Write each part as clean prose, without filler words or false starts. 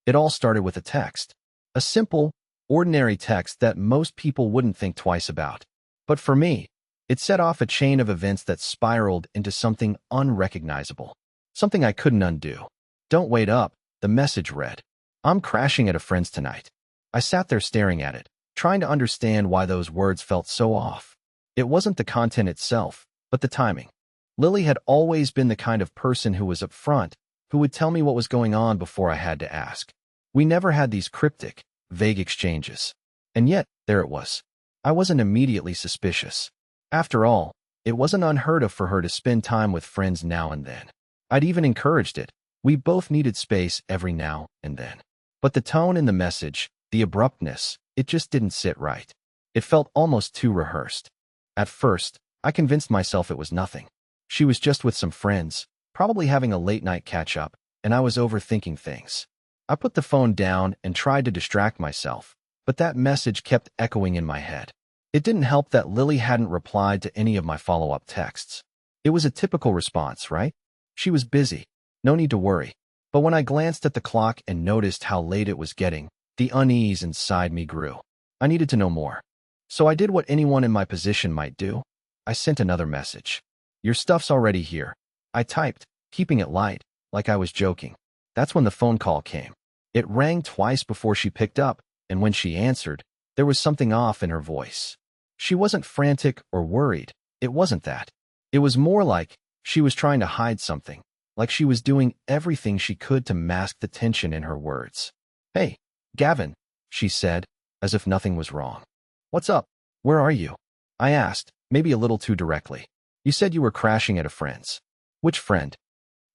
It all started with a text. A simple, ordinary text that most people wouldn't think twice about. But for me, it set off a chain of events that spiraled into something unrecognizable. Something I couldn't undo. "Don't wait up," the message read. "I'm crashing at a friend's tonight." I sat there staring at it, trying to understand why those words felt so off. It wasn't the content itself, but the timing. Lily had always been the kind of person who was upfront, who would tell me what was going on before I had to ask. We never had these cryptic, vague exchanges. And yet, there it was. I wasn't immediately suspicious. After all, it wasn't unheard of for her to spend time with friends now and then. I'd even encouraged it. We both needed space every now and then. But the tone in the message, the abruptness, it just didn't sit right. It felt almost too rehearsed. At first, I convinced myself it was nothing. She was just with some friends, probably having a late-night catch-up, and I was overthinking things. I put the phone down and tried to distract myself, but that message kept echoing in my head. It didn't help that Lily hadn't replied to any of my follow-up texts. It was a typical response, right? She was busy. No need to worry. But when I glanced at the clock and noticed how late it was getting, the unease inside me grew. I needed to know more. So I did what anyone in my position might do. I sent another message. "Your stuff's already here." I typed, keeping it light, like I was joking. That's when the phone call came. It rang twice before she picked up, and when she answered, there was something off in her voice. She wasn't frantic or worried. It wasn't that. It was more like she was trying to hide something, like she was doing everything she could to mask the tension in her words. "Hey, Gavin," she said, as if nothing was wrong. "What's up? Where are you?" I asked, maybe a little too directly. "You said you were crashing at a friend's." "Which friend?"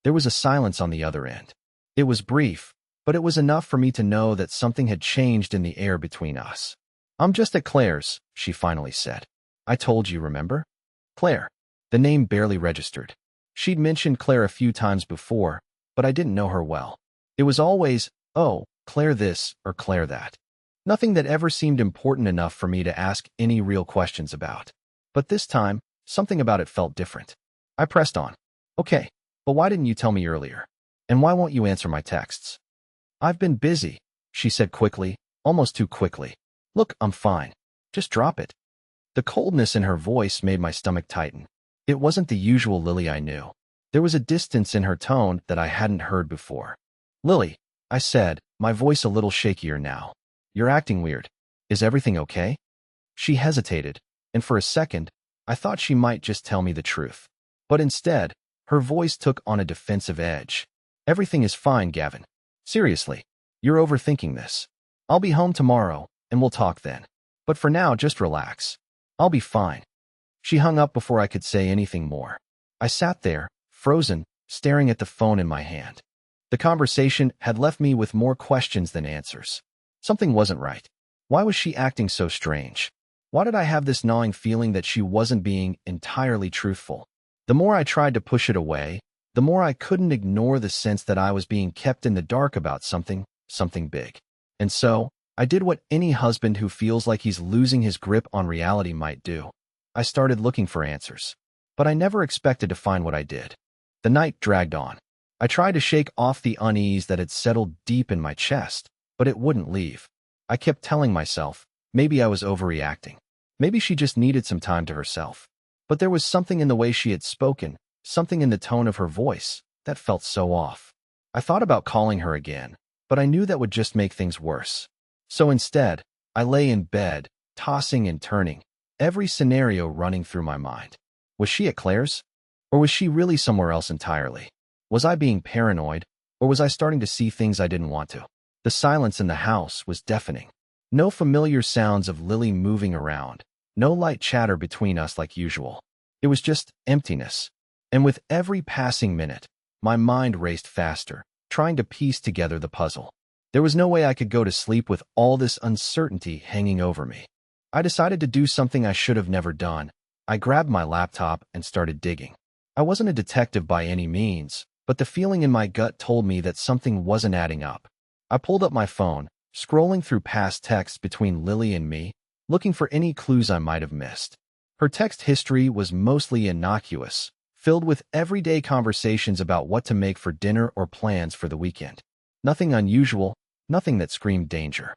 There was a silence on the other end. It was brief, but it was enough for me to know that something had changed in the air between us. "I'm just at Claire's," she finally said. "I told you, remember?" Claire. The name barely registered. She'd mentioned Claire a few times before, but I didn't know her well. It was always, "Oh, Claire this or Claire that." Nothing that ever seemed important enough for me to ask any real questions about. But this time, something about it felt different. I pressed on. "Okay, but why didn't you tell me earlier? And why won't you answer my texts?" "I've been busy," she said quickly, almost too quickly. "Look, I'm fine. Just drop it." The coldness in her voice made my stomach tighten. It wasn't the usual Lily I knew. There was a distance in her tone that I hadn't heard before. "Lily," I said, my voice a little shakier now. "You're acting weird. Is everything okay?" She hesitated, and for a second, I thought she might just tell me the truth. But instead, her voice took on a defensive edge. "Everything is fine, Gavin. Seriously, you're overthinking this. I'll be home tomorrow, and we'll talk then. But for now, just relax. I'll be fine." She hung up before I could say anything more. I sat there, frozen, staring at the phone in my hand. The conversation had left me with more questions than answers. Something wasn't right. Why was she acting so strange? Why did I have this gnawing feeling that she wasn't being entirely truthful? The more I tried to push it away, the more I couldn't ignore the sense that I was being kept in the dark about something big. And so, I did what any husband who feels like he's losing his grip on reality might do. I started looking for answers. But I never expected to find what I did. The night dragged on. I tried to shake off the unease that had settled deep in my chest, but it wouldn't leave. I kept telling myself, maybe I was overreacting. Maybe she just needed some time to herself. But there was something in the way she had spoken, something in the tone of her voice, that felt so off. I thought about calling her again, but I knew that would just make things worse. So instead, I lay in bed, tossing and turning, every scenario running through my mind. Was she at Claire's? Or was she really somewhere else entirely? Was I being paranoid, or was I starting to see things I didn't want to? The silence in the house was deafening. No familiar sounds of Lily moving around, no light chatter between us like usual. It was just emptiness. And with every passing minute, my mind raced faster, trying to piece together the puzzle. There was no way I could go to sleep with all this uncertainty hanging over me. I decided to do something I should have never done. I grabbed my laptop and started digging. I wasn't a detective by any means, but the feeling in my gut told me that something wasn't adding up. I pulled up my phone, scrolling through past texts between Lily and me, looking for any clues I might have missed. Her text history was mostly innocuous, filled with everyday conversations about what to make for dinner or plans for the weekend. Nothing unusual, nothing that screamed danger.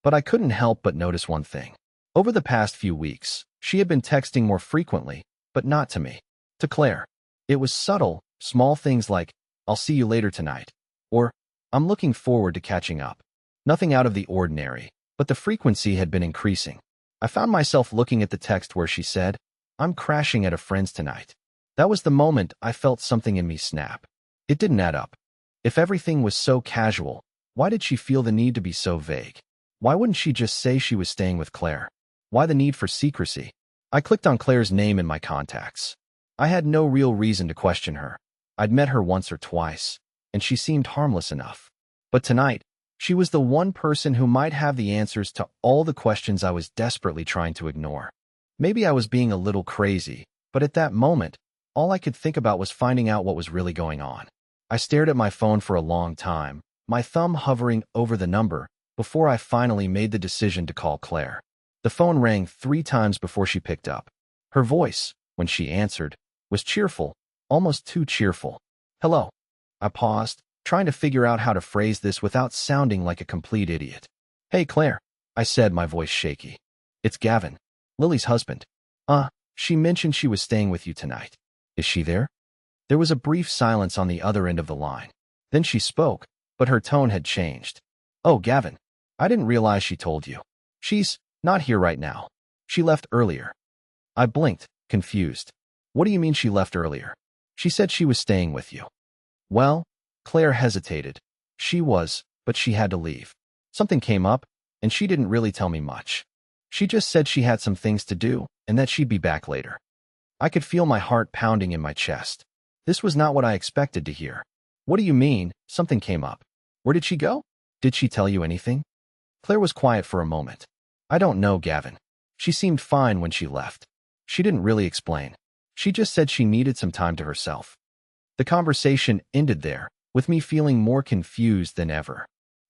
But I couldn't help but notice one thing. Over the past few weeks, she had been texting more frequently, but not to me. To Claire. It was subtle, small things like, "I'll see you later tonight," or "I'm looking forward to catching up." Nothing out of the ordinary, but the frequency had been increasing. I found myself looking at the text where she said, "I'm crashing at a friend's tonight." That was the moment I felt something in me snap. It didn't add up. If everything was so casual, why did she feel the need to be so vague? Why wouldn't she just say she was staying with Claire? Why the need for secrecy? I clicked on Claire's name in my contacts. I had no real reason to question her. I'd met her once or twice, and she seemed harmless enough. But tonight, she was the one person who might have the answers to all the questions I was desperately trying to ignore. Maybe I was being a little crazy, but at that moment, all I could think about was finding out what was really going on. I stared at my phone for a long time, my thumb hovering over the number, before I finally made the decision to call Claire. The phone rang 3 times before she picked up. Her voice, when she answered, was cheerful, almost too cheerful. "Hello." I paused, trying to figure out how to phrase this without sounding like a complete idiot. "Hey, Claire," I said, my voice shaky. "It's Gavin, Lily's husband. She mentioned she was staying with you tonight. Is she there?" There was a brief silence on the other end of the line. Then she spoke, but her tone had changed. "Oh, Gavin, I didn't realize she told you. She's not here right now. She left earlier." I blinked, confused. "What do you mean she left earlier?" "She said she was staying with you." "Well," Claire hesitated. "She was, but she had to leave. Something came up, and she didn't really tell me much. She just said she had some things to do, and that she'd be back later." I could feel my heart pounding in my chest. This was not what I expected to hear. "What do you mean, something came up? Where did she go? Did she tell you anything?" Claire was quiet for a moment. "I don't know, Gavin. She seemed fine when she left. She didn't really explain. She just said she needed some time to herself." The conversation ended there, with me feeling more confused than ever.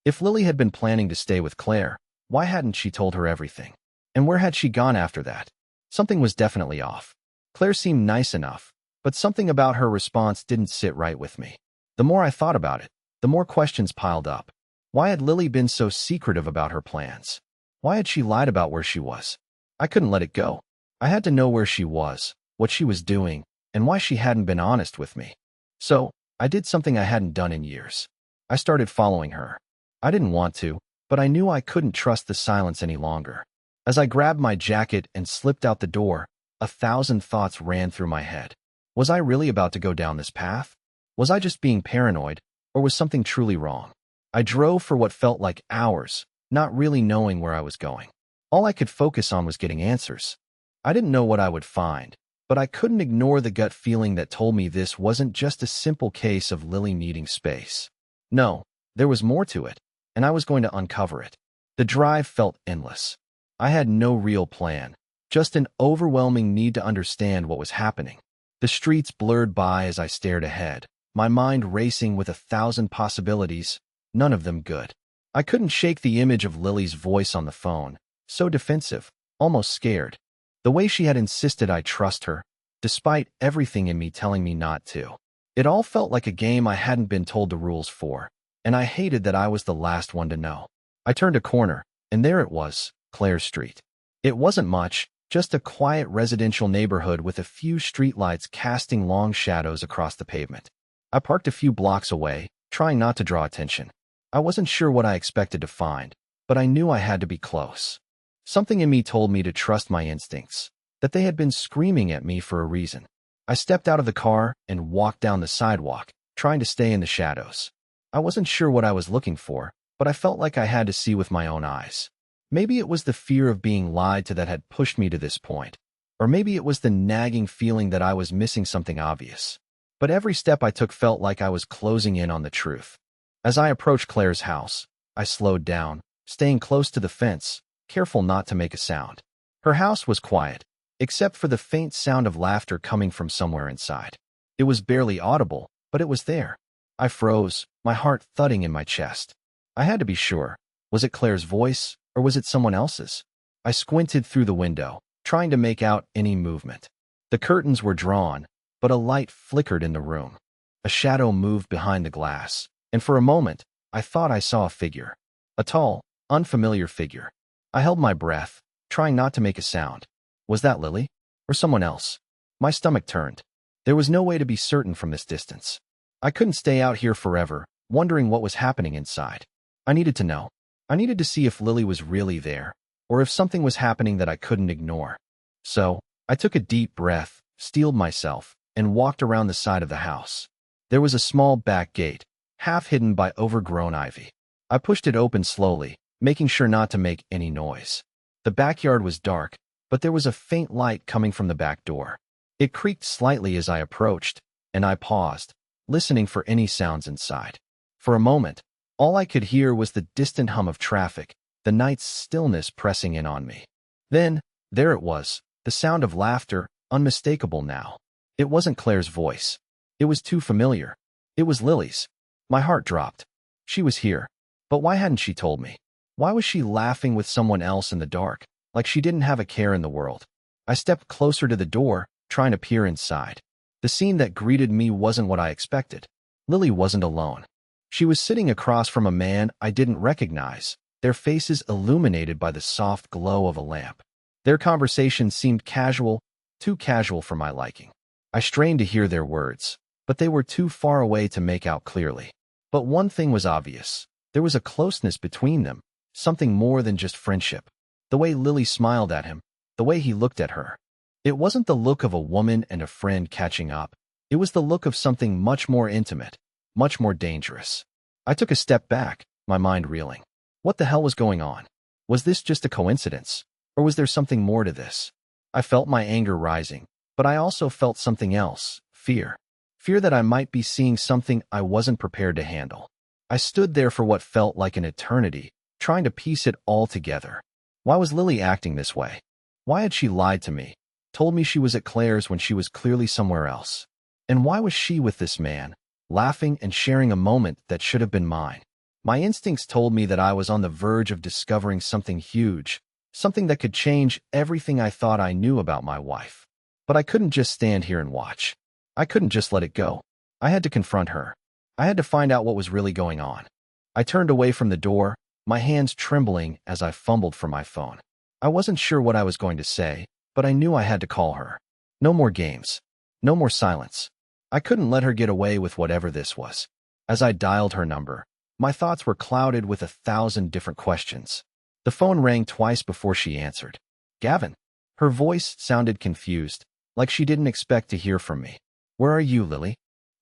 If Lily had been planning to stay with Claire, why hadn't she told her everything? And where had she gone after that? Something was definitely off. Claire seemed nice enough, but something about her response didn't sit right with me. The more I thought about it, the more questions piled up. Why had Lily been so secretive about her plans? Why had she lied about where she was? I couldn't let it go. I had to know where she was, what she was doing, and why she hadn't been honest with me. So, I did something I hadn't done in years. I started following her. I didn't want to, but I knew I couldn't trust the silence any longer. As I grabbed my jacket and slipped out the door, 1,000 thoughts ran through my head. Was I really about to go down this path? Was I just being paranoid, or was something truly wrong? I drove for what felt like hours, not really knowing where I was going. All I could focus on was getting answers. I didn't know what I would find, but I couldn't ignore the gut feeling that told me this wasn't just a simple case of Lily needing space. No, there was more to it, and I was going to uncover it. The drive felt endless. I had no real plan, just an overwhelming need to understand what was happening. The streets blurred by as I stared ahead, my mind racing with 1,000 possibilities, none of them good. I couldn't shake the image of Lily's voice on the phone, so defensive, almost scared. The way she had insisted I trust her, despite everything in me telling me not to. It all felt like a game I hadn't been told the rules for, and I hated that I was the last one to know. I turned a corner, and there it was, Claire Street. It wasn't much, just a quiet residential neighborhood with a few streetlights casting long shadows across the pavement. I parked a few blocks away, trying not to draw attention. I wasn't sure what I expected to find, but I knew I had to be close. Something in me told me to trust my instincts, that they had been screaming at me for a reason. I stepped out of the car and walked down the sidewalk, trying to stay in the shadows. I wasn't sure what I was looking for, but I felt like I had to see with my own eyes. Maybe it was the fear of being lied to that had pushed me to this point, or maybe it was the nagging feeling that I was missing something obvious. But every step I took felt like I was closing in on the truth. As I approached Claire's house, I slowed down, staying close to the fence, careful not to make a sound. Her house was quiet, except for the faint sound of laughter coming from somewhere inside. It was barely audible, but it was there. I froze, my heart thudding in my chest. I had to be sure. Was it Claire's voice, or was it someone else's? I squinted through the window, trying to make out any movement. The curtains were drawn, but a light flickered in the room. A shadow moved behind the glass, and for a moment, I thought I saw a figure. A tall, unfamiliar figure. I held my breath, trying not to make a sound. Was that Lily? Or someone else? My stomach turned. There was no way to be certain from this distance. I couldn't stay out here forever, wondering what was happening inside. I needed to know. I needed to see if Lily was really there, or if something was happening that I couldn't ignore. So, I took a deep breath, steeled myself, and walked around the side of the house. There was a small back gate, half hidden by overgrown ivy. I pushed it open slowly, making sure not to make any noise. The backyard was dark, but there was a faint light coming from the back door. It creaked slightly as I approached, and I paused, listening for any sounds inside. For a moment, all I could hear was the distant hum of traffic, the night's stillness pressing in on me. Then, there it was, the sound of laughter, unmistakable now. It wasn't Claire's voice. It was too familiar. It was Lily's. My heart dropped. She was here. But why hadn't she told me? Why was she laughing with someone else in the dark, like she didn't have a care in the world? I stepped closer to the door, trying to peer inside. The scene that greeted me wasn't what I expected. Lily wasn't alone. She was sitting across from a man I didn't recognize, their faces illuminated by the soft glow of a lamp. Their conversation seemed casual, too casual for my liking. I strained to hear their words, but they were too far away to make out clearly. But one thing was obvious. There was a closeness between them, something more than just friendship. The way Lily smiled at him, the way he looked at her. It wasn't the look of a woman and a friend catching up. It was the look of something much more intimate, much more dangerous. I took a step back, my mind reeling. What the hell was going on? Was this just a coincidence? Or was there something more to this? I felt my anger rising, but I also felt something else, fear. Fear that I might be seeing something I wasn't prepared to handle. I stood there for what felt like an eternity, trying to piece it all together. Why was Lily acting this way? Why had she lied to me, told me she was at Claire's when she was clearly somewhere else? And why was she with this man, laughing and sharing a moment that should have been mine? My instincts told me that I was on the verge of discovering something huge, something that could change everything I thought I knew about my wife. But I couldn't just stand here and watch. I couldn't just let it go. I had to confront her. I had to find out what was really going on. I turned away from the door, my hands trembling as I fumbled for my phone. I wasn't sure what I was going to say, but I knew I had to call her. No more games. No more silence. I couldn't let her get away with whatever this was. As I dialed her number, my thoughts were clouded with 1,000 different questions. The phone rang twice before she answered. Gavin. Her voice sounded confused, like she didn't expect to hear from me. Where are you, Lily?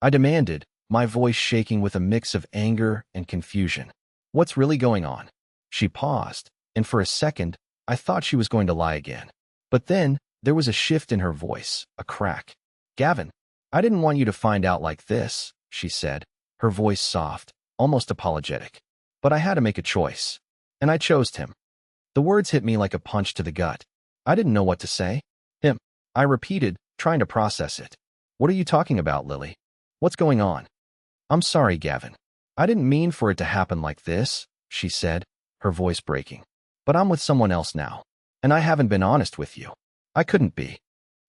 I demanded, my voice shaking with a mix of anger and confusion. What's really going on? She paused, and for a second, I thought she was going to lie again. But then, there was a shift in her voice, a crack. Gavin, I didn't want you to find out like this, she said, her voice soft, almost apologetic. But I had to make a choice. And I chose him. The words hit me like a punch to the gut. I didn't know what to say. Him. I repeated, trying to process it. What are you talking about, Lily? What's going on? I'm sorry, Gavin. I didn't mean for it to happen like this, she said, her voice breaking. But I'm with someone else now. And I haven't been honest with you. I couldn't be.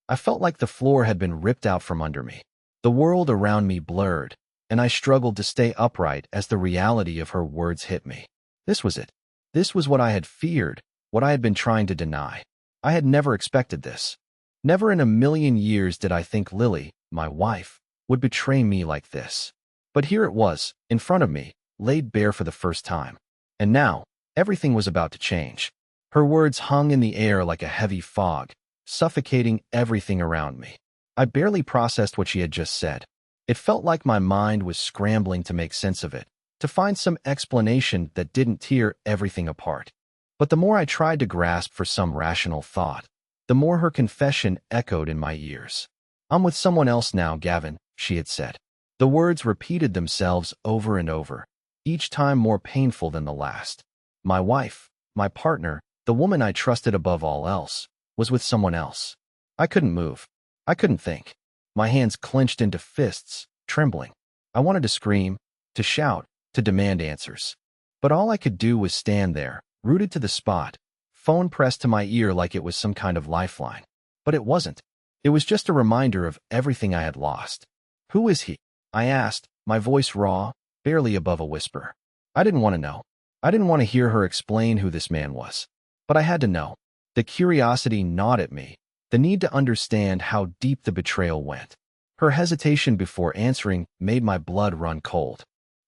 I felt like the floor had been ripped out from under me. The world around me blurred, and I struggled to stay upright as the reality of her words hit me. This was it. This was what I had feared, what I had been trying to deny. I had never expected this. Never in a million years did I think Lily, my wife, would betray me like this. But here it was, in front of me, laid bare for the first time. And now, everything was about to change. Her words hung in the air like a heavy fog, suffocating everything around me. I barely processed what she had just said. It felt like my mind was scrambling to make sense of it, to find some explanation that didn't tear everything apart. But the more I tried to grasp for some rational thought, the more her confession echoed in my ears. I'm with someone else now, Gavin, she had said. The words repeated themselves over and over, each time more painful than the last. My wife, my partner, the woman I trusted above all else, was with someone else. I couldn't move. I couldn't think. My hands clenched into fists, trembling. I wanted to scream, to shout, to demand answers. But all I could do was stand there, rooted to the spot, phone pressed to my ear like it was some kind of lifeline. But it wasn't. It was just a reminder of everything I had lost. Who is he? I asked, my voice raw, barely above a whisper. I didn't want to know. I didn't want to hear her explain who this man was, but I had to know. The curiosity gnawed at me, the need to understand how deep the betrayal went. Her hesitation before answering made my blood run cold.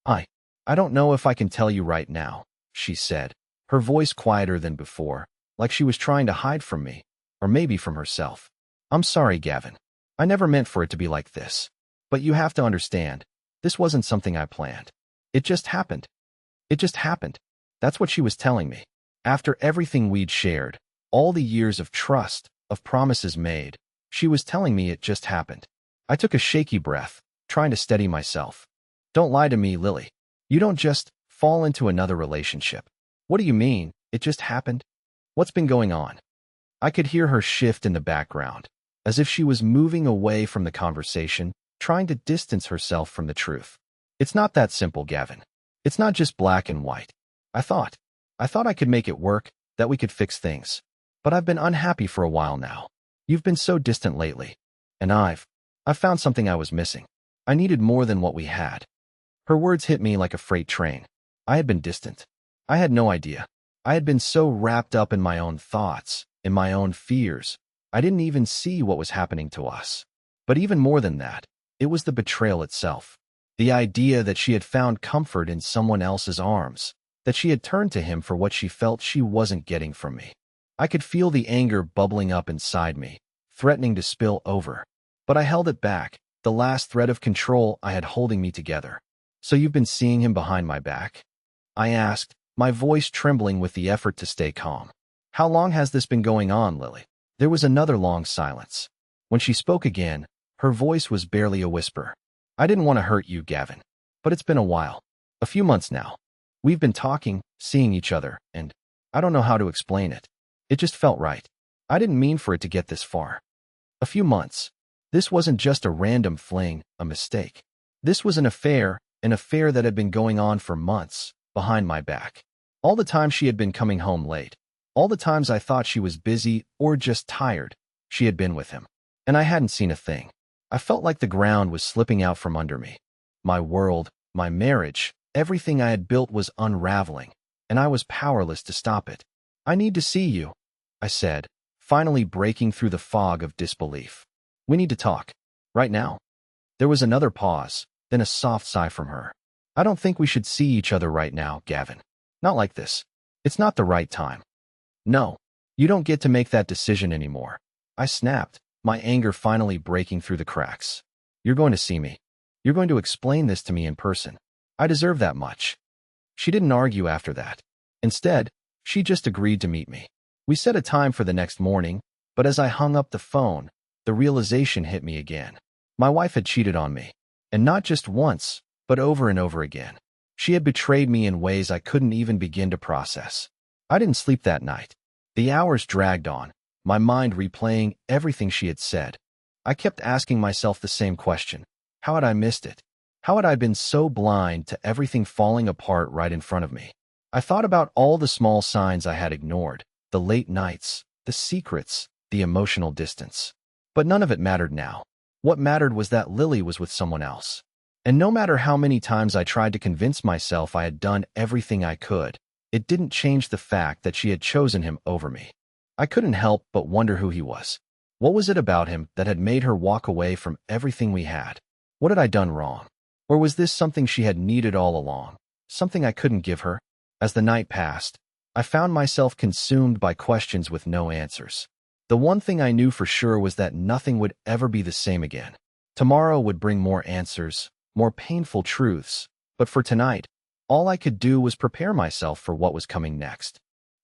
I, I don't know if I can tell you right now, she said, her voice quieter than before, like she was trying to hide from me, or maybe from herself. I'm sorry, Gavin. I never meant for it to be like this. But you have to understand, this wasn't something I planned. It just happened. It just happened. That's what she was telling me. After everything we'd shared, all the years of trust, of promises made, she was telling me it just happened. I took a shaky breath, trying to steady myself. Don't lie to me, Lily. You don't just fall into another relationship. What do you mean, it just happened? What's been going on? I could hear her shift in the background, as if she was moving away from the conversation, trying to distance herself from the truth. It's not that simple, Gavin. It's not just black and white. I thought I could make it work, that we could fix things. But I've been unhappy for a while now. You've been so distant lately. And I've found something I was missing. I needed more than what we had. Her words hit me like a freight train. I had been distant. I had no idea. I had been so wrapped up in my own thoughts, in my own fears. I didn't even see what was happening to us. But even more than that, it was the betrayal itself. The idea that she had found comfort in someone else's arms, that she had turned to him for what she felt she wasn't getting from me. I could feel the anger bubbling up inside me, threatening to spill over. But I held it back, the last thread of control I had holding me together. So you've been seeing him behind my back? I asked, my voice trembling with the effort to stay calm. How long has this been going on, Lily? There was another long silence. When she spoke again, her voice was barely a whisper. I didn't want to hurt you, Gavin. But it's been a while. A few months now. We've been talking, seeing each other, and I don't know how to explain it. It just felt right. I didn't mean for it to get this far. A few months. This wasn't just a random fling, a mistake. This was an affair that had been going on for months, behind my back. All the time she had been coming home late. All the times I thought she was busy or just tired, she had been with him. And I hadn't seen a thing. I felt like the ground was slipping out from under me. My world, my marriage, everything I had built was unraveling, and I was powerless to stop it. I need to see you, I said, finally breaking through the fog of disbelief. We need to talk. Right now. There was another pause, then a soft sigh from her. I don't think we should see each other right now, Gavin. Not like this. It's not the right time. No, you don't get to make that decision anymore. I snapped, my anger finally breaking through the cracks. You're going to see me. You're going to explain this to me in person. I deserve that much. She didn't argue after that. Instead, she just agreed to meet me. We set a time for the next morning, but as I hung up the phone, the realization hit me again. My wife had cheated on me. And not just once, but over and over again. She had betrayed me in ways I couldn't even begin to process. I didn't sleep that night. The hours dragged on, my mind replaying everything she had said. I kept asking myself the same question. How had I missed it? How had I been so blind to everything falling apart right in front of me? I thought about all the small signs I had ignored, the late nights, the secrets, the emotional distance. But none of it mattered now. What mattered was that Lily was with someone else. And no matter how many times I tried to convince myself I had done everything I could, it didn't change the fact that she had chosen him over me. I couldn't help but wonder who he was. What was it about him that had made her walk away from everything we had? What had I done wrong? Or was this something she had needed all along? Something I couldn't give her? As the night passed, I found myself consumed by questions with no answers. The one thing I knew for sure was that nothing would ever be the same again. Tomorrow would bring more answers, more painful truths, but for tonight, all I could do was prepare myself for what was coming next.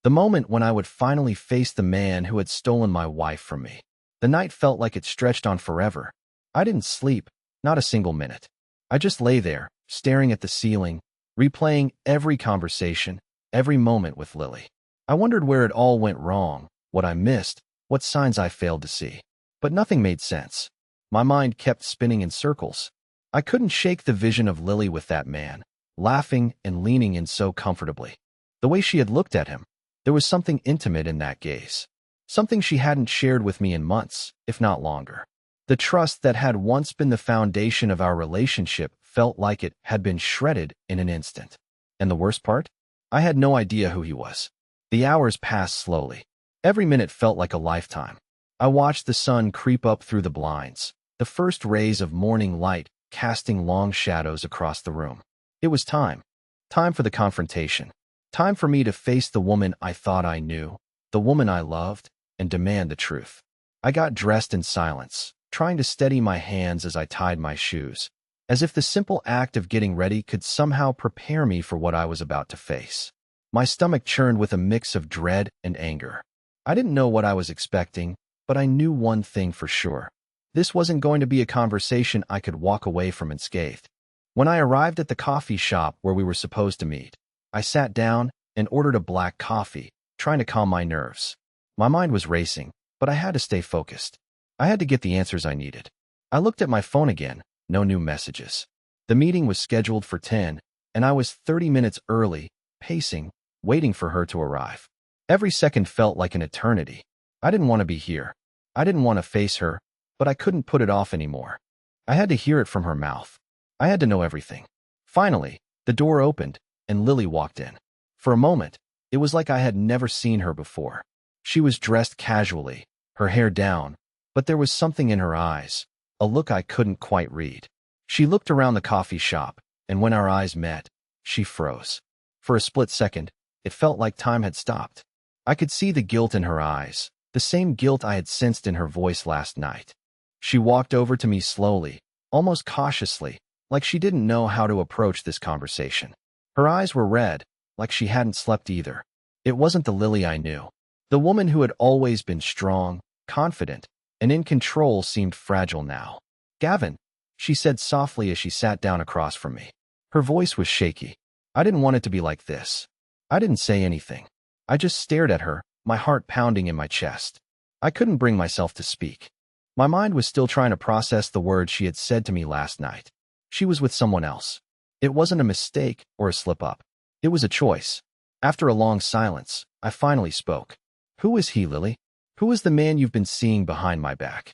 The moment when I would finally face the man who had stolen my wife from me. The night felt like it stretched on forever. I didn't sleep, not a single minute. I just lay there, staring at the ceiling, replaying every conversation, every moment with Lily. I wondered where it all went wrong, what I missed, what signs I failed to see. But nothing made sense. My mind kept spinning in circles. I couldn't shake the vision of Lily with that man, laughing and leaning in so comfortably. The way she had looked at him, there was something intimate in that gaze. Something she hadn't shared with me in months, if not longer. The trust that had once been the foundation of our relationship felt like it had been shredded in an instant. And the worst part? I had no idea who he was. The hours passed slowly. Every minute felt like a lifetime. I watched the sun creep up through the blinds, the first rays of morning light casting long shadows across the room. It was time. Time for the confrontation. Time for me to face the woman I thought I knew, the woman I loved, and demand the truth. I got dressed in silence, trying to steady my hands as I tied my shoes, as if the simple act of getting ready could somehow prepare me for what I was about to face. My stomach churned with a mix of dread and anger. I didn't know what I was expecting, but I knew one thing for sure. This wasn't going to be a conversation I could walk away from unscathed. When I arrived at the coffee shop where we were supposed to meet, I sat down and ordered a black coffee, trying to calm my nerves. My mind was racing, but I had to stay focused. I had to get the answers I needed. I looked at my phone again, no new messages. The meeting was scheduled for 10, and I was 30 minutes early, pacing, waiting for her to arrive. Every second felt like an eternity. I didn't want to be here. I didn't want to face her, but I couldn't put it off anymore. I had to hear it from her mouth. I had to know everything. Finally, the door opened, and Lily walked in. For a moment, it was like I had never seen her before. She was dressed casually, her hair down, but there was something in her eyes, a look I couldn't quite read. She looked around the coffee shop, and when our eyes met, she froze. For a split second, it felt like time had stopped. I could see the guilt in her eyes, the same guilt I had sensed in her voice last night. She walked over to me slowly, almost cautiously, like she didn't know how to approach this conversation. Her eyes were red, like she hadn't slept either. It wasn't the Lily I knew. The woman who had always been strong, confident, and in control seemed fragile now. "Gavin," she said softly as she sat down across from me. Her voice was shaky. I didn't want it to be like this. I didn't say anything. I just stared at her, my heart pounding in my chest. I couldn't bring myself to speak. My mind was still trying to process the words she had said to me last night. She was with someone else. It wasn't a mistake or a slip-up. It was a choice. After a long silence, I finally spoke. "Who is he, Lily? Who is the man you've been seeing behind my back?"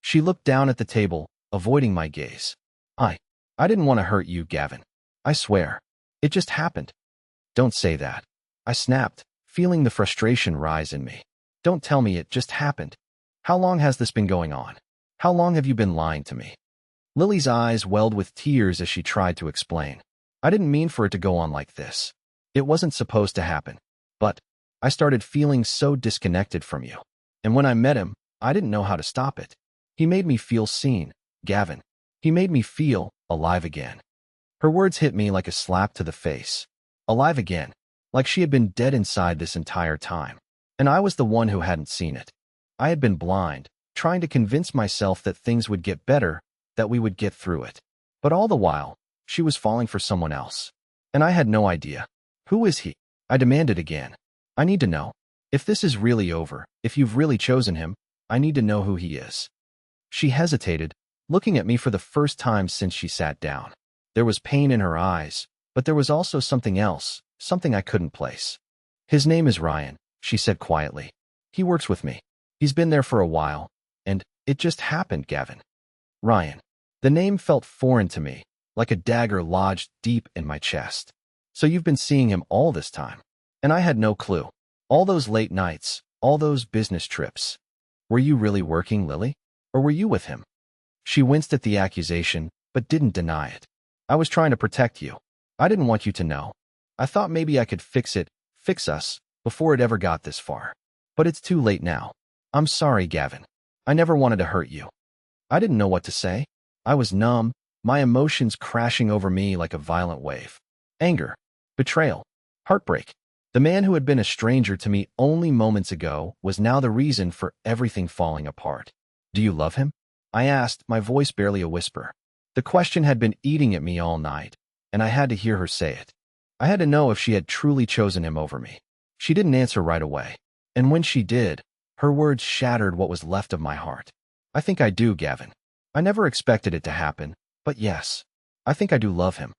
She looked down at the table, avoiding my gaze. I didn't want to hurt you, Gavin. I swear. It just happened." "Don't say that," I snapped, feeling the frustration rise in me. "Don't tell me it just happened. How long has this been going on? How long have you been lying to me?" Lily's eyes welled with tears as she tried to explain. "I didn't mean for it to go on like this. It wasn't supposed to happen. But I started feeling so disconnected from you. And when I met him, I didn't know how to stop it. He made me feel seen, Gavin. He made me feel alive again." Her words hit me like a slap to the face. Alive again, like she had been dead inside this entire time. And I was the one who hadn't seen it. I had been blind, trying to convince myself that things would get better, that we would get through it. But all the while, she was falling for someone else. And I had no idea. "Who is he?" I demanded again. "I need to know. If this is really over, if you've really chosen him, I need to know who he is." She hesitated, looking at me for the first time since she sat down. There was pain in her eyes, but there was also something else, something I couldn't place. "His name is Ryan," she said quietly. "He works with me. He's been there for a while, and it just happened, Gavin." Ryan. The name felt foreign to me, like a dagger lodged deep in my chest. "So you've been seeing him all this time?" And I had no clue. All those late nights, all those business trips. "Were you really working, Lily? Or were you with him?" She winced at the accusation, but didn't deny it. "I was trying to protect you. I didn't want you to know. I thought maybe I could fix us, before it ever got this far. But it's too late now. I'm sorry, Gavin. I never wanted to hurt you." I didn't know what to say. I was numb, my emotions crashing over me like a violent wave. Anger, betrayal, heartbreak. The man who had been a stranger to me only moments ago was now the reason for everything falling apart. "Do you love him?" I asked, my voice barely a whisper. The question had been eating at me all night, and I had to hear her say it. I had to know if she had truly chosen him over me. She didn't answer right away, and when she did, her words shattered what was left of my heart. "I think I do, Gavin. I never expected it to happen, but yes, I think I do love him."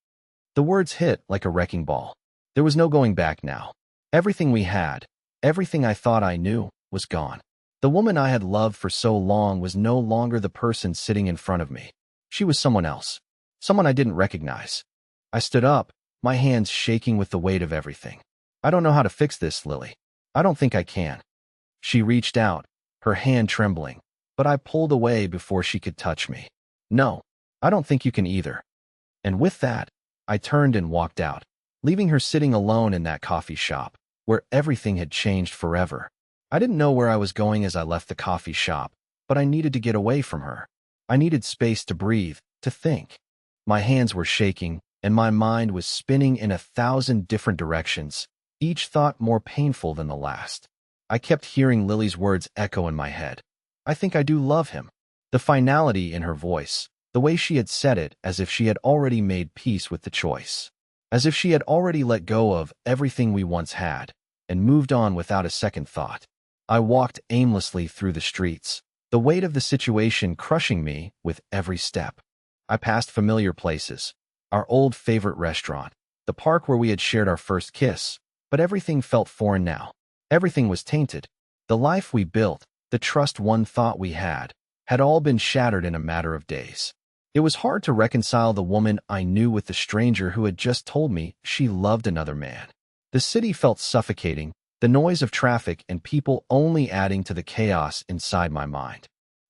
The words hit like a wrecking ball. There was no going back now. Everything we had, everything I thought I knew, was gone. The woman I had loved for so long was no longer the person sitting in front of me. She was someone else, someone I didn't recognize. I stood up, my hands shaking with the weight of everything. I don't know how to fix this, Lily. I don't think I can. She reached out, her hand trembling, but I pulled away before she could touch me. No, I don't think you can either. And with that, I turned and walked out, leaving her sitting alone in that coffee shop, where everything had changed forever. I didn't know where I was going as I left the coffee shop, but I needed to get away from her. I needed space to breathe, to think. My hands were shaking, and my mind was spinning in 1,000 different directions, each thought more painful than the last. I kept hearing Lily's words echo in my head. I think I do love him. The finality in her voice, the way she had said it as if she had already made peace with the choice. As if she had already let go of everything we once had and moved on without a second thought. I walked aimlessly through the streets, the weight of the situation crushing me with every step. I passed familiar places, our old favorite restaurant, the park where we had shared our first kiss, but everything felt foreign now. Everything was tainted. The life we built, the trust one thought we had all been shattered in a matter of days. It was hard to reconcile the woman I knew with the stranger who had just told me she loved another man. The city felt suffocating, the noise of traffic and people only adding to the chaos inside my mind.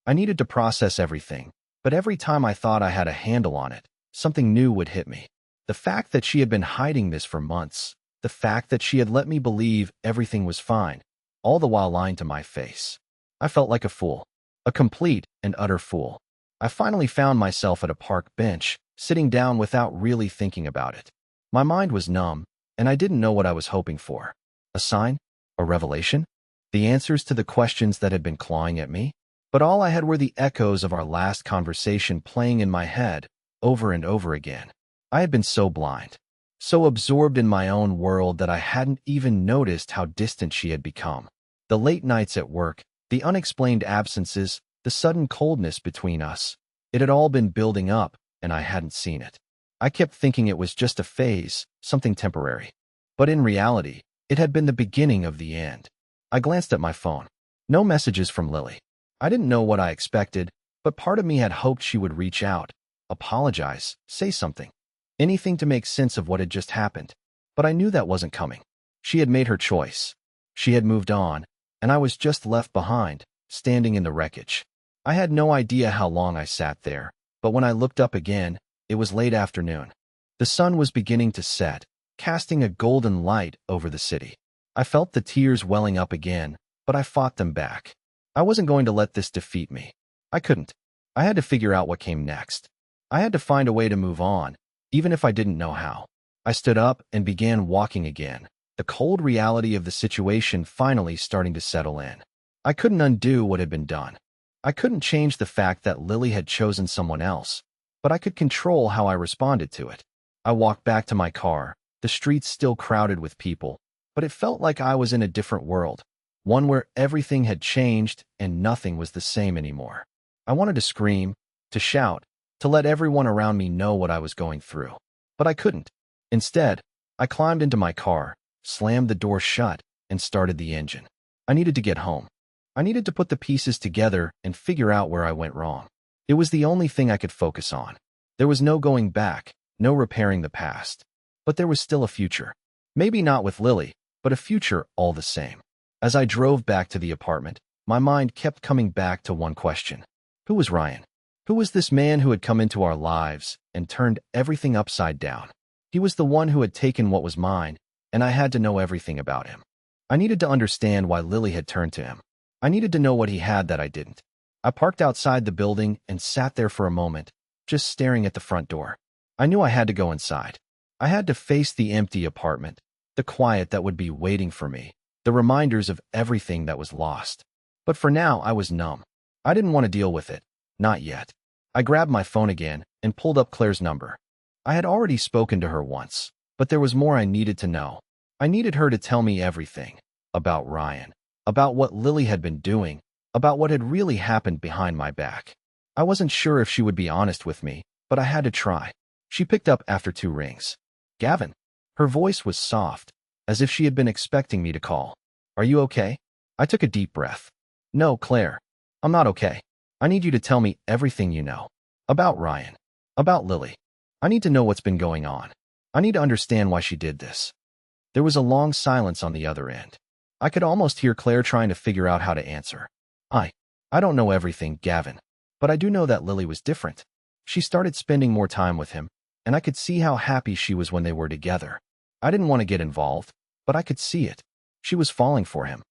I needed to process everything, but every time I thought I had a handle on it, something new would hit me. The fact that she had been hiding this for months, the fact that she had let me believe everything was fine, all the while lying to my face. I felt like a fool, a complete and utter fool. I finally found myself at a park bench, sitting down without really thinking about it. My mind was numb, and I didn't know what I was hoping for. A sign? A revelation? The answers to the questions that had been clawing at me? But all I had were the echoes of our last conversation playing in my head, over and over again. I had been so blind, so absorbed in my own world that I hadn't even noticed how distant she had become. The late nights at work, the unexplained absences, the sudden coldness between us. It had all been building up, and I hadn't seen it. I kept thinking it was just a phase, something temporary. But in reality, it had been the beginning of the end. I glanced at my phone. No messages from Lily. I didn't know what I expected, but part of me had hoped she would reach out, apologize, say something. Anything to make sense of what had just happened. But I knew that wasn't coming. She had made her choice. She had moved on, and I was just left behind, standing in the wreckage. I had no idea how long I sat there, but when I looked up again, it was late afternoon. The sun was beginning to set, casting a golden light over the city. I felt the tears welling up again, but I fought them back. I wasn't going to let this defeat me. I couldn't. I had to figure out what came next. I had to find a way to move on, even if I didn't know how. I stood up and began walking again, the cold reality of the situation finally starting to settle in. I couldn't undo what had been done. I couldn't change the fact that Lily had chosen someone else, but I could control how I responded to it. I walked back to my car, the streets still crowded with people, but it felt like I was in a different world, one where everything had changed and nothing was the same anymore. I wanted to scream, to shout, to let everyone around me know what I was going through, but I couldn't. Instead, I climbed into my car, slammed the door shut, and started the engine. I needed to get home. I needed to put the pieces together and figure out where I went wrong. It was the only thing I could focus on. There was no going back, no repairing the past. But there was still a future. Maybe not with Lily, but a future all the same. As I drove back to the apartment, my mind kept coming back to one question. Who was Ryan? Who was this man who had come into our lives and turned everything upside down? He was the one who had taken what was mine, and I had to know everything about him. I needed to understand why Lily had turned to him. I needed to know what he had that I didn't. I parked outside the building and sat there for a moment, just staring at the front door. I knew I had to go inside. I had to face the empty apartment, the quiet that would be waiting for me, the reminders of everything that was lost. But for now, I was numb. I didn't want to deal with it. Not yet. I grabbed my phone again and pulled up Claire's number. I had already spoken to her once, but there was more I needed to know. I needed her to tell me everything. About Ryan. About what Lily had been doing. About what had really happened behind my back. I wasn't sure if she would be honest with me, but I had to try. She picked up after 2 rings. Gavin. Her voice was soft, as if she had been expecting me to call. Are you okay? I took a deep breath. No, Claire. I'm not okay. I need you to tell me everything you know. About Ryan. About Lily. I need to know what's been going on. I need to understand why she did this. There was a long silence on the other end. I could almost hear Claire trying to figure out how to answer. I don't know everything, Gavin, but I do know that Lily was different. She started spending more time with him, and I could see how happy she was when they were together. I didn't want to get involved, but I could see it. She was falling for him.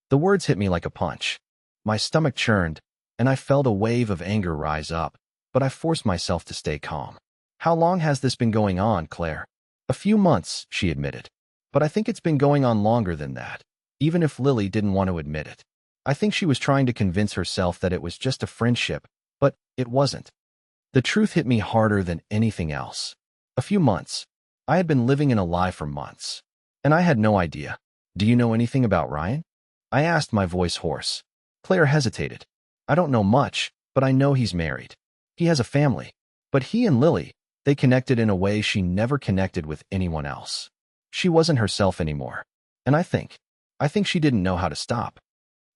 The words hit me like a punch. My stomach churned, and I felt a wave of anger rise up, but I forced myself to stay calm. How long has this been going on, Claire? A few months, she admitted. But I think it's been going on longer than that, even if Lily didn't want to admit it. I think she was trying to convince herself that it was just a friendship, but it wasn't. The truth hit me harder than anything else. A few months. I had been living in a lie for months. And I had no idea. Do you know anything about Ryan? I asked, my voice hoarse. Claire hesitated. I don't know much, but I know he's married. He has a family. But he and Lily, they connected in a way she never connected with anyone else. She wasn't herself anymore. And I think she didn't know how to stop.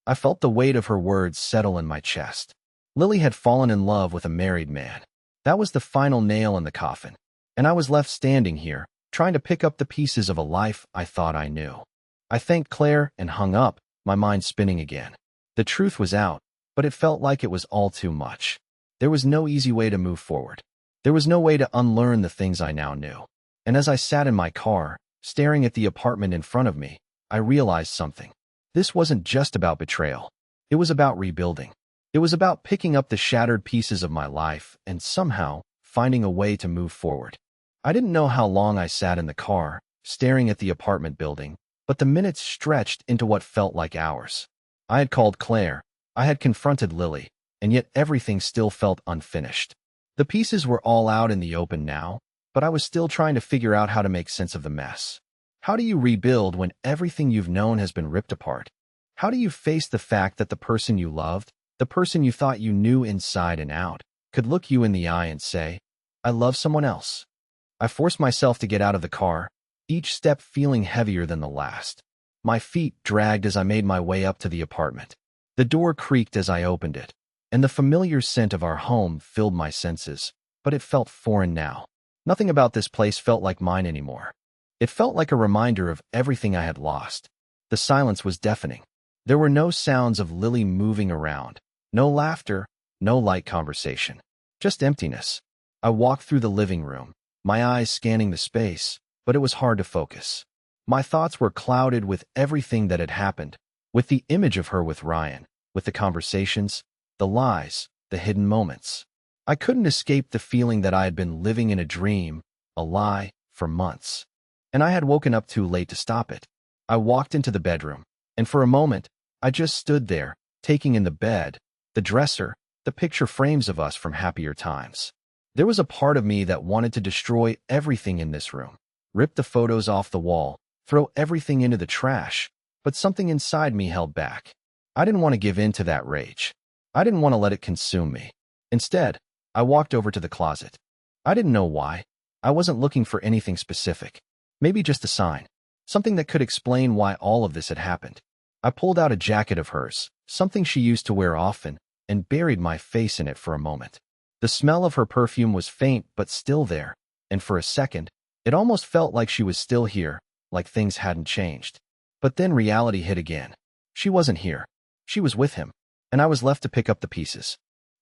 I felt the weight of her words settle in my chest. Lily had fallen in love with a married man. That was the final nail in the coffin. And I was left standing here, trying to pick up the pieces of a life I thought I knew. I thanked Claire and hung up, my mind spinning again. The truth was out, but it felt like it was all too much. There was no easy way to move forward. There was no way to unlearn the things I now knew. And as I sat in my car, staring at the apartment in front of me, I realized something. This wasn't just about betrayal. It was about rebuilding. It was about picking up the shattered pieces of my life and somehow finding a way to move forward. I didn't know how long I sat in the car, staring at the apartment building, but the minutes stretched into what felt like hours. I had called Claire, I had confronted Lily, and yet everything still felt unfinished. The pieces were all out in the open now, but I was still trying to figure out how to make sense of the mess. How do you rebuild when everything you've known has been ripped apart? How do you face the fact that the person you loved, the person you thought you knew inside and out, could look you in the eye and say, I love someone else? I forced myself to get out of the car, each step feeling heavier than the last. My feet dragged as I made my way up to the apartment. The door creaked as I opened it, and the familiar scent of our home filled my senses, but it felt foreign now. Nothing about this place felt like mine anymore. It felt like a reminder of everything I had lost. The silence was deafening. There were no sounds of Lily moving around, no laughter, no light conversation, just emptiness. I walked through the living room, my eyes scanning the space, but it was hard to focus. My thoughts were clouded with everything that had happened, with the image of her with Ryan, with the conversations, the lies, the hidden moments. I couldn't escape the feeling that I had been living in a dream, a lie, for months. And I had woken up too late to stop it. I walked into the bedroom, and for a moment, I just stood there, taking in the bed, the dresser, the picture frames of us from happier times. There was a part of me that wanted to destroy everything in this room, rip the photos off the wall, throw everything into the trash, but something inside me held back. I didn't want to give in to that rage. I didn't want to let it consume me. Instead, I walked over to the closet. I didn't know why. I wasn't looking for anything specific. Maybe just a sign. Something that could explain why all of this had happened. I pulled out a jacket of hers, something she used to wear often, and buried my face in it for a moment. The smell of her perfume was faint but still there, and for a second, it almost felt like she was still here, like things hadn't changed. But then reality hit again. She wasn't here. She was with him, and I was left to pick up the pieces.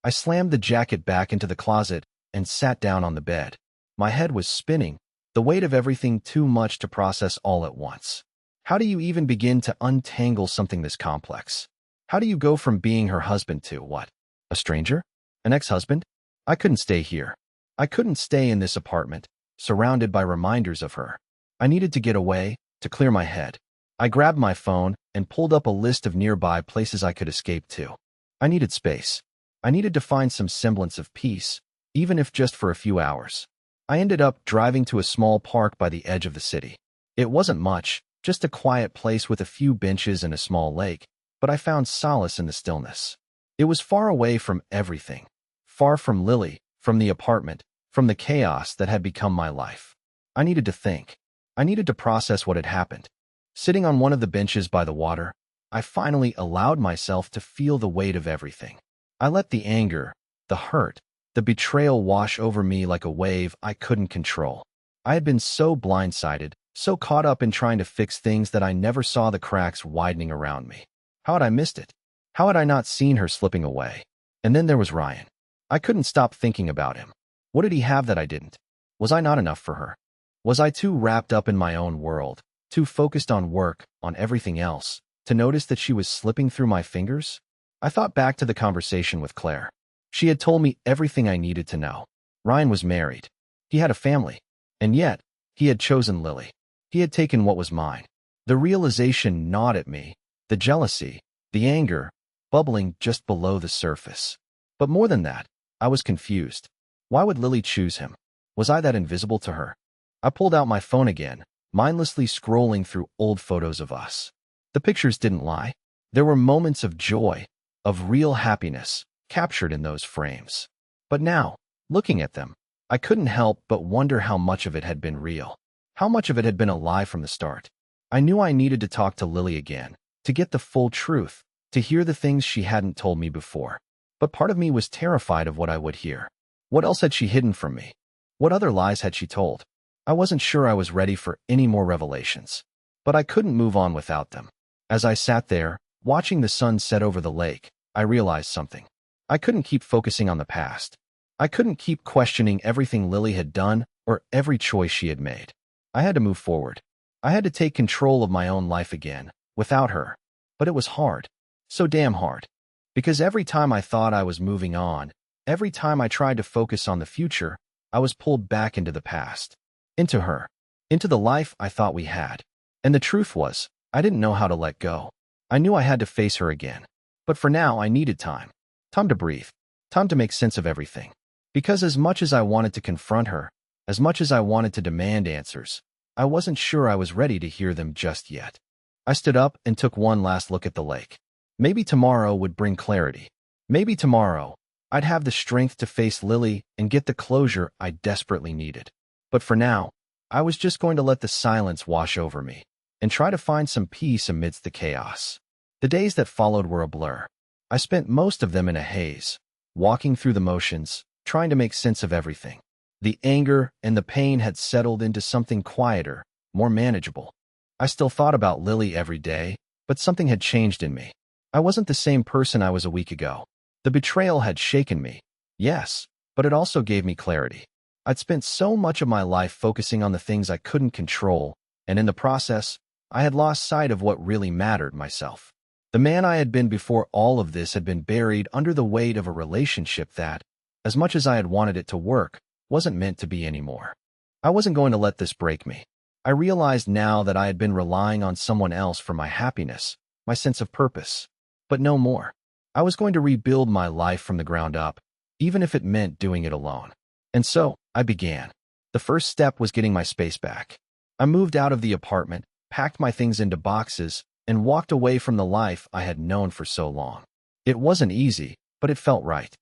I slammed the jacket back into the closet and sat down on the bed. My head was spinning, the weight of everything too much to process all at once. How do you even begin to untangle something this complex? How do you go from being her husband to what? A stranger? An ex-husband? I couldn't stay here. I couldn't stay in this apartment, surrounded by reminders of her. I needed to get away, to clear my head. I grabbed my phone and pulled up a list of nearby places I could escape to. I needed space. I needed to find some semblance of peace, even if just for a few hours. I ended up driving to a small park by the edge of the city. It wasn't much, just a quiet place with a few benches and a small lake, but I found solace in the stillness. It was far away from everything, far from Lily, from the apartment, from the chaos that had become my life. I needed to think. I needed to process what had happened. Sitting on one of the benches by the water, I finally allowed myself to feel the weight of everything. I let the anger, the hurt, the betrayal wash over me like a wave I couldn't control. I had been so blindsided, so caught up in trying to fix things that I never saw the cracks widening around me. How had I missed it? How had I not seen her slipping away? And then there was Ryan. I couldn't stop thinking about him. What did he have that I didn't? Was I not enough for her? Was I too wrapped up in my own world, too focused on work, on everything else, to notice that she was slipping through my fingers? I thought back to the conversation with Claire. She had told me everything I needed to know. Ryan was married. He had a family. And yet, he had chosen Lily. He had taken what was mine. The realization gnawed at me, the jealousy, the anger, bubbling just below the surface. But more than that, I was confused. Why would Lily choose him? Was I that invisible to her? I pulled out my phone again, mindlessly scrolling through old photos of us. The pictures didn't lie. There were moments of joy, of real happiness, captured in those frames. But now, looking at them, I couldn't help but wonder how much of it had been real. How much of it had been a lie from the start. I knew I needed to talk to Lily again, to get the full truth, to hear the things she hadn't told me before. But part of me was terrified of what I would hear. What else had she hidden from me? What other lies had she told? I wasn't sure I was ready for any more revelations. But I couldn't move on without them. As I sat there, watching the sun set over the lake, I realized something. I couldn't keep focusing on the past. I couldn't keep questioning everything Lily had done or every choice she had made. I had to move forward. I had to take control of my own life again, without her. But it was hard. So damn hard. Because every time I thought I was moving on, every time I tried to focus on the future, I was pulled back into the past. Into her. Into the life I thought we had. And the truth was, I didn't know how to let go. I knew I had to face her again. But for now, I needed time. Time to breathe. Time to make sense of everything. Because as much as I wanted to confront her, as much as I wanted to demand answers, I wasn't sure I was ready to hear them just yet. I stood up and took one last look at the lake. Maybe tomorrow would bring clarity. Maybe tomorrow, I'd have the strength to face Lily and get the closure I desperately needed. But for now, I was just going to let the silence wash over me and try to find some peace amidst the chaos. The days that followed were a blur. I spent most of them in a haze, walking through the motions, trying to make sense of everything. The anger and the pain had settled into something quieter, more manageable. I still thought about Lily every day, but something had changed in me. I wasn't the same person I was a week ago. The betrayal had shaken me, yes, but it also gave me clarity. I'd spent so much of my life focusing on the things I couldn't control, and in the process, I had lost sight of what really mattered, myself. The man I had been before all of this had been buried under the weight of a relationship that, as much as I had wanted it to work, wasn't meant to be anymore. I wasn't going to let this break me. I realized now that I had been relying on someone else for my happiness, my sense of purpose. But no more. I was going to rebuild my life from the ground up, even if it meant doing it alone. And so, I began. The first step was getting my space back. I moved out of the apartment, packed my things into boxes, and walked away from the life I had known for so long. It wasn't easy, but it felt right.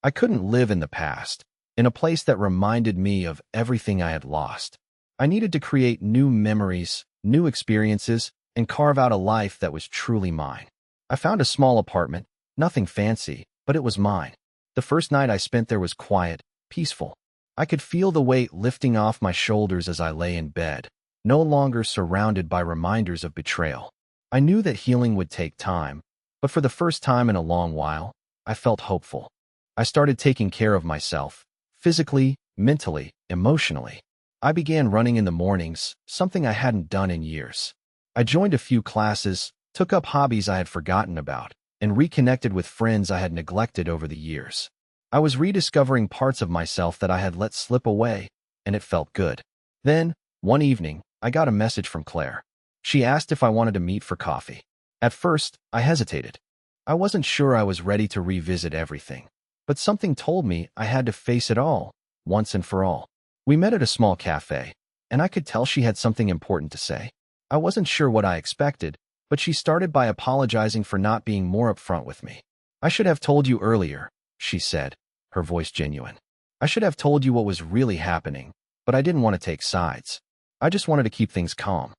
I couldn't live in the past, in a place that reminded me of everything I had lost. I needed to create new memories, new experiences, and carve out a life that was truly mine. I found a small apartment, nothing fancy, but it was mine. The first night I spent there was quiet, peaceful. I could feel the weight lifting off my shoulders as I lay in bed, no longer surrounded by reminders of betrayal. I knew that healing would take time, but for the first time in a long while, I felt hopeful. I started taking care of myself, physically, mentally, emotionally. I began running in the mornings, something I hadn't done in years. I joined a few classes, took up hobbies I had forgotten about, and reconnected with friends I had neglected over the years. I was rediscovering parts of myself that I had let slip away, and it felt good. Then, one evening, I got a message from Claire. She asked if I wanted to meet for coffee. At first, I hesitated. I wasn't sure I was ready to revisit everything. But something told me I had to face it all, once and for all. We met at a small cafe, and I could tell she had something important to say. I wasn't sure what I expected, but she started by apologizing for not being more upfront with me. "I should have told you earlier," she said, her voice genuine. "I should have told you what was really happening, but I didn't want to take sides. I just wanted to keep things calm."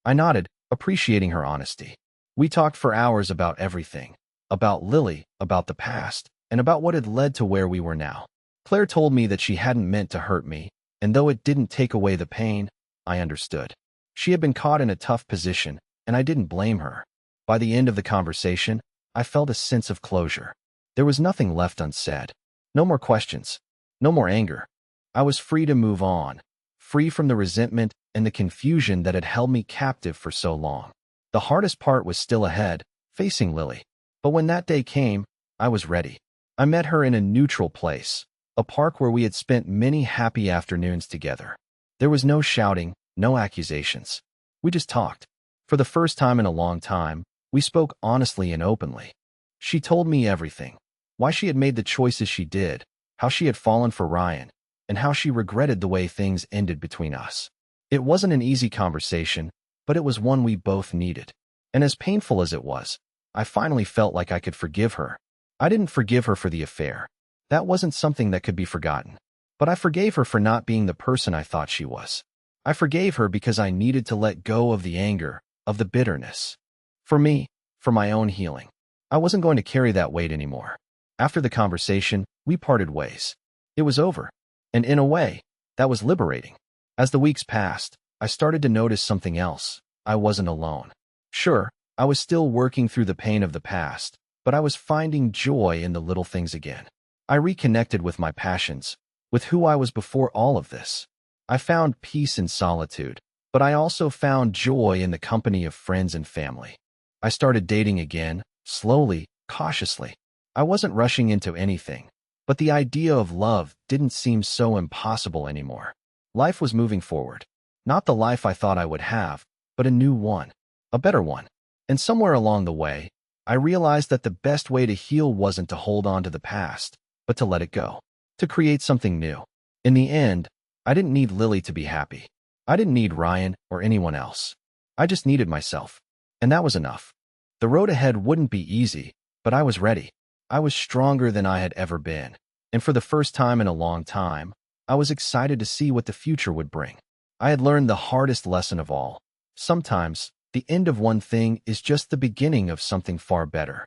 I nodded, appreciating her honesty. We talked for hours about everything, about Lily, about the past, and about what had led to where we were now. Claire told me that she hadn't meant to hurt me, and though it didn't take away the pain, I understood. She had been caught in a tough position, and I didn't blame her. By the end of the conversation, I felt a sense of closure. There was nothing left unsaid. No more questions. No more anger. I was free to move on, free from the resentment and the confusion that had held me captive for so long. The hardest part was still ahead, facing Lily. But when that day came, I was ready. I met her in a neutral place, a park where we had spent many happy afternoons together. There was no shouting, no accusations. We just talked. For the first time in a long time, we spoke honestly and openly. She told me everything. Why she had made the choices she did, how she had fallen for Ryan, and how she regretted the way things ended between us. It wasn't an easy conversation, but it was one we both needed. And as painful as it was, I finally felt like I could forgive her. I didn't forgive her for the affair. That wasn't something that could be forgotten. But I forgave her for not being the person I thought she was. I forgave her because I needed to let go of the anger, of the bitterness. For me, for my own healing. I wasn't going to carry that weight anymore. After the conversation, we parted ways. It was over. And in a way, that was liberating. As the weeks passed, I started to notice something else. I wasn't alone. Sure, I was still working through the pain of the past, but I was finding joy in the little things again. I reconnected with my passions, with who I was before all of this. I found peace in solitude, but I also found joy in the company of friends and family. I started dating again, slowly, cautiously. I wasn't rushing into anything, but the idea of love didn't seem so impossible anymore. Life was moving forward. Not the life I thought I would have, but a new one, a better one. And somewhere along the way, I realized that the best way to heal wasn't to hold on to the past, but to let it go, to create something new. In the end, I didn't need Lily to be happy. I didn't need Ryan or anyone else. I just needed myself. And that was enough. The road ahead wouldn't be easy, but I was ready. I was stronger than I had ever been. And for the first time in a long time, I was excited to see what the future would bring. I had learned the hardest lesson of all. Sometimes, the end of one thing is just the beginning of something far better.